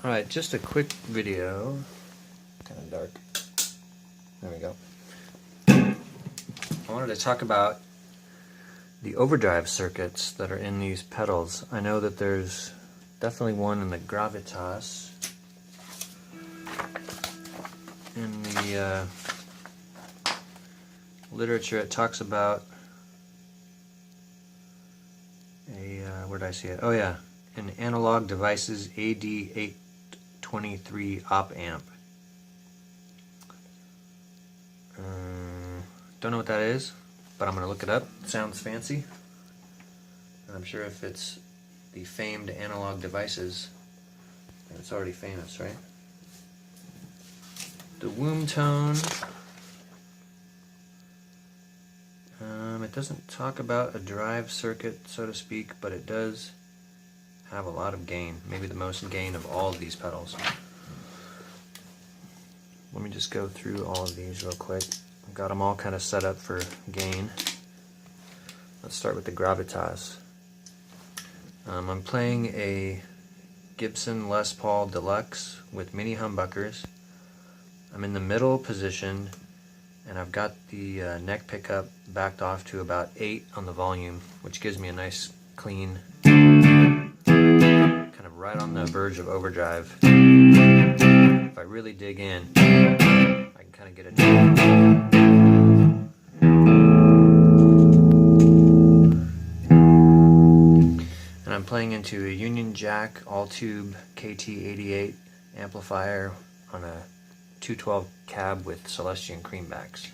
Alright, just a quick video. Kind of dark. There we go. I wanted to talk about the overdrive circuits that are in these pedals. I know that there's definitely one in the Gravitas. In the literature it talks about a, where did I see it? Oh yeah, an Analog Devices AD823 op amp. Don't know what that is, but I'm going to look it up. It sounds fancy. I'm sure if it's the famed Analog Devices, it's already famous, right? The womb tone. It doesn't talk about a drive circuit, so to speak, but it does have a lot of gain. Maybe the most gain of all of these pedals. Let me just go through all of these real quick. I've got them all kind of set up for gain. Let's start with the Gravitas. I'm playing a Gibson Les Paul Deluxe with mini humbuckers. I'm in the middle position, and I've got the neck pickup backed off to about 8 on the volume, which gives me a nice clean, kind of right on the verge of overdrive. If I really dig in, I can kind of get it. And I'm playing into a Union Jack all-tube KT88 amplifier on a 212 cab with Celestian creambacks.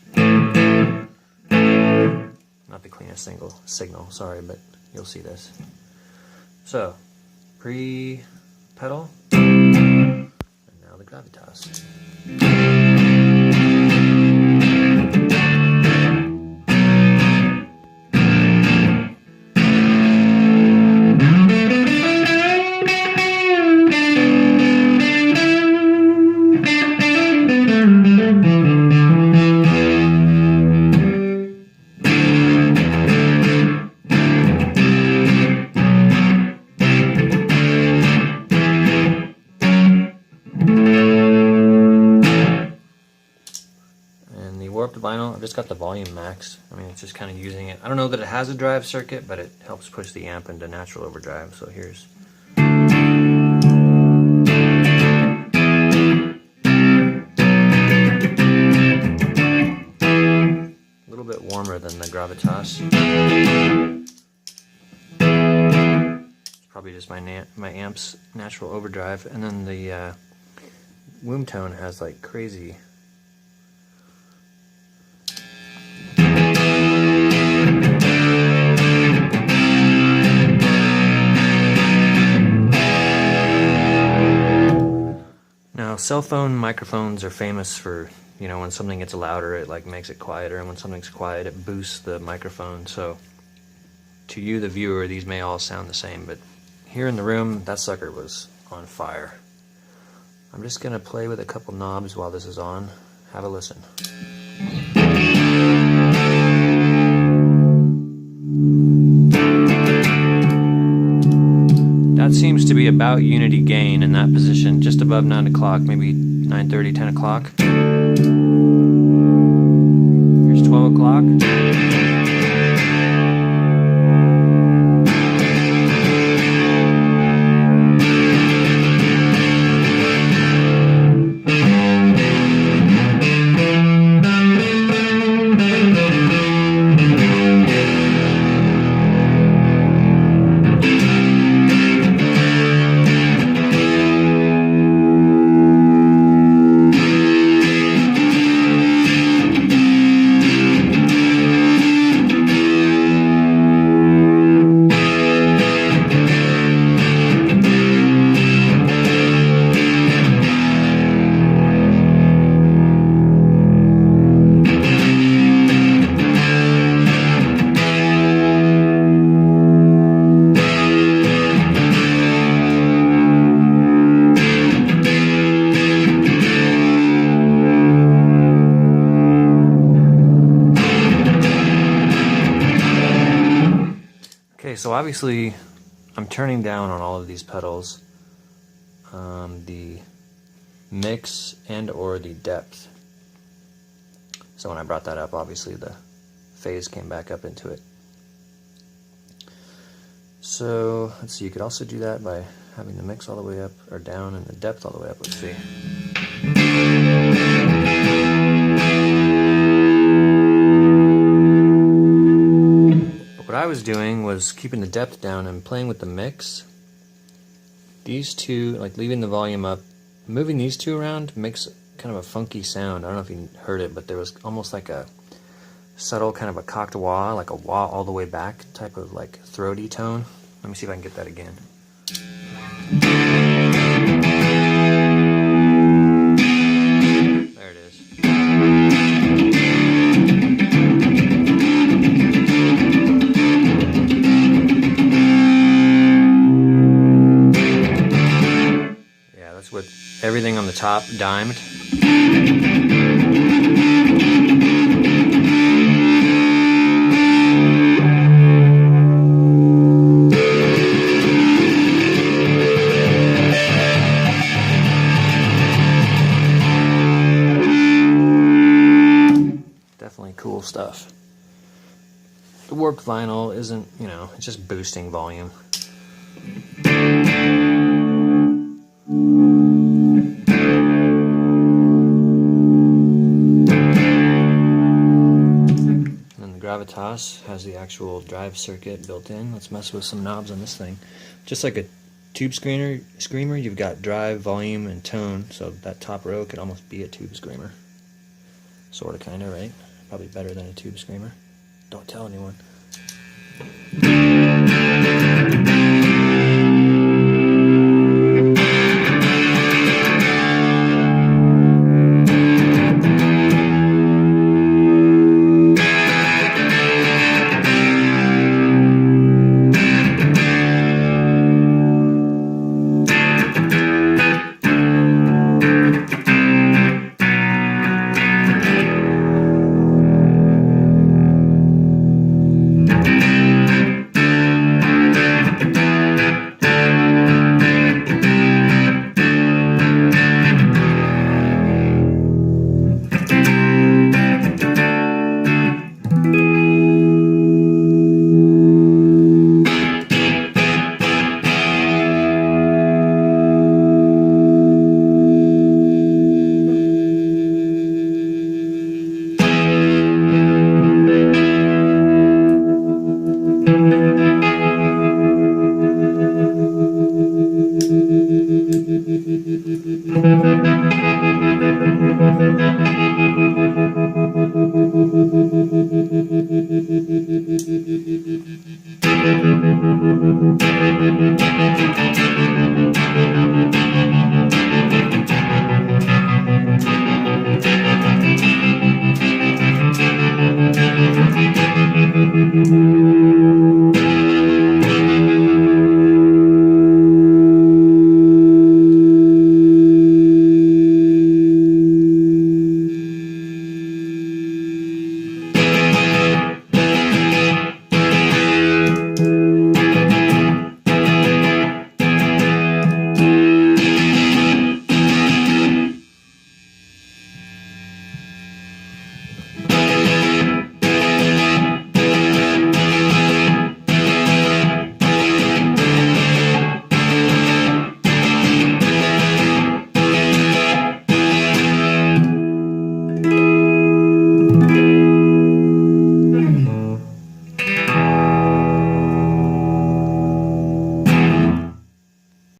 Not the cleanest signal, sorry, but you'll see this. So, pre-pedal, and now the Gravitas. Warped vinyl, I've just got the volume max. I mean, it's just kind of using it. I don't know that it has a drive circuit, but it helps push the amp into natural overdrive. So here's a little bit warmer than the Gravitas. It's probably just my amp's natural overdrive. And then the womb tone has like crazy. Now, cell phone microphones are famous for, you know, when something gets louder, it like makes it quieter, and when something's quiet, it boosts the microphone. So, to you, the viewer, these may all sound the same, but here in the room, that sucker was on fire. I'm just gonna play with a couple knobs while this is on. Have a listen. That seems to be about unity gain in that position, just above 9 o'clock, maybe 9:30, 10 o'clock. Here's 12 o'clock. Okay, so obviously I'm turning down on all of these pedals. the mix and or the depth. So when I brought that up, obviously the phase came back up into it. So let's see, you could also do that by having the mix all the way up or down and the depth all the way up. Let's see. But what I was doing was keeping the depth down and playing with the mix. These two, like leaving the volume up, moving these two around makes kind of a funky sound. I don't know if you heard it, but there was almost like a subtle kind of a cocked wah, like a wah all the way back type of like throaty tone. Let me see if I can get that again. There it is. Yeah, that's with everything on the top dimed. Definitely cool stuff. The warped vinyl isn't, you know, it's just boosting volume. Gravitas has the actual drive circuit built in. Let's mess with some knobs on this thing. Just like a tube screamer, you've got drive, volume, and tone, so that top row could almost be a tube screamer. Sorta, kinda, right? Probably better than a tube screamer. Don't tell anyone.